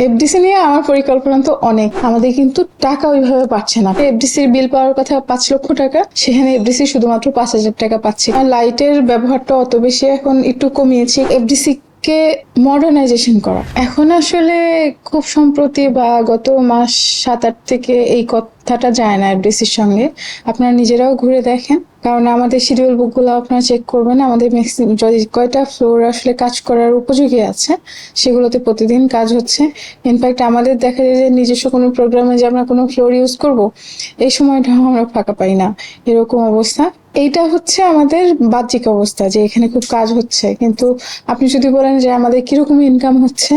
FDC নিয়ে আমার পরিকল্পনা তো অনেক, আমাদের কিন্তু টাকা ওইভাবে পাচ্ছে না। এফডিসির বিল পাওয়ার কথা 5 লক্ষ টাকা, সেখানে এফডিসি শুধুমাত্র 5,000 টাকা পাচ্ছি। আর লাইটের ব্যবহারটা অত বেশি এখন একটু কমিয়েছি। এফডিসি কে মডার্নাইজেশন করা এখন আসলে খুব সম্প্রতি বা গত মাস 7-8 থেকে এই কথাটা যায় না এফডিসির সঙ্গে। আপনারা নিজেরাও ঘুরে দেখেন, কারণ আমাদের শিডিউল বুকগুলো আপনারা চেক করবেন। আমাদের ম্যাক্সিমাম যদি কয়টা ফ্লোর আসলে কাজ করার উপযোগী আছে সেগুলোতে প্রতিদিন কাজ হচ্ছে। ইনফ্যাক্ট আমাদের দেখা যায় যে নিজস্ব কোনো প্রোগ্রামে যে আমরা কোনো ফ্লোর ইউজ করব, এই সময়টাও আমরা ফাঁকা পাই না, এরকম অবস্থা। এইটা হচ্ছে আমাদের বাহ্যিক অবস্থা যে এখানে খুব কাজ হচ্ছে, কিন্তু আপনি যদি বলেন যে আমাদের কিরকম ইনকাম হচ্ছে,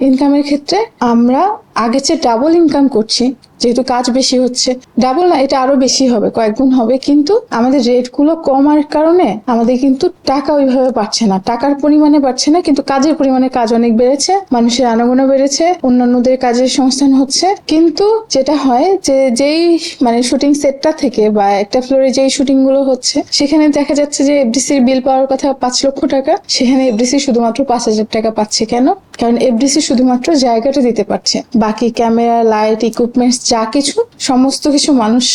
ইনকামের ক্ষেত্রে আমরা আগের চেয়ে ডাবল ইনকাম করছি, যেহেতু কাজ বেশি হচ্ছে। ডাবল না, এটা আরো বেশি হবে, কয়েকগুণ হবে, কিন্তু আমাদের রেট গুলো কমার কারণে আমাদের কিন্তু টাকা ওইভাবে পাচ্ছে না, টাকার পরিমাণে পাচ্ছে না, কিন্তু কাজের পরিমাণে কাজ অনেক বেড়েছে, মানুষের আনাগোনা বেড়েছে, অন্যান্যদের কাজের সংস্থান হচ্ছে। কিন্তু যেটা হয় যে যেই শুটিং সেটটা থেকে বা একটা ফ্লোরে যেই শুটিং গুলো হচ্ছে, সেখানে দেখা যাচ্ছে যে এফডিসির বিল পাওয়ার কথা 5 লক্ষ টাকা, সেখানে এফডিসি শুধুমাত্র 5,000 টাকা পাচ্ছে। কেন? কারণ এফডিসি শুধুমাত্র জায়গাটা দিতে পারছে, বাকি ক্যামেরা, লাইট, ইকুইপমেন্টস যা কিছু সমস্ত কিছু মানুষ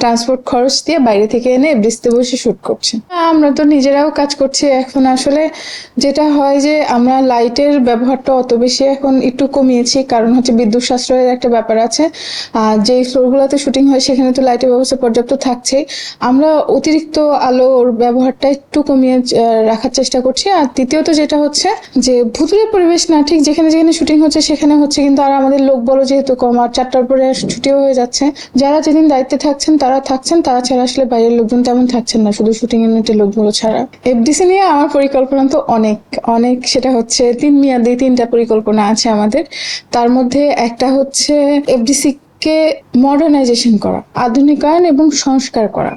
ট্রান্সপোর্ট খরচ দিয়ে বাইরে থেকে এনে এফডিসিতে বসে শুট করছে। আমরা তো নিজেরাও কাজ করছি। এখন আসলে যেটা হয় যে আমরা লাইটের ব্যবহারটা অত বেশি এখন একটু কমিয়েছি, কারণ হচ্ছে বিদ্যুৎ সাশ্রয়ের একটা ব্যাপার আছে। যে ফ্লোরগুলোতে শুটিং হয় সেখানে তো লাইটের ব্যবস্থা পর্যাপ্ত থাকছেই। আমরা অতিরিক্ত আলোর ব্যবহারটা একটু কমিয়ে রাখার চেষ্টা করছি। আর দ্বিতীয়ত যেটা হচ্ছে যে ভুতুড়ে পরিবেশ না, ঠিক যেখানে যেখানে শুটিং হচ্ছে সেখানে হচ্ছে, কিন্তু আর আমাদের লোক বলো যেহেতু কম, আর 4টার পরে ছুটিও হয়ে যাচ্ছে। যারা যেদিন দায়িত্বে থাকছেন তারা থাকছেন, তারা ছাড়া আসলে বাইরের লোকজন তেমন থাকছেন না, শুধু শুটিং ইউনিটের লোকগুলো ছাড়া। এফডিসি নিয়ে আমার পরিকল্পনা তো অনেক, সেটা হচ্ছে 3 মেয়াদে 3টা পরিকল্পনা আছে আমাদের। তার মধ্যে একটা হচ্ছে এফডিসি কে মডার্নাইজেশন করা, আধুনিকায়ন এবং সংস্কার করা।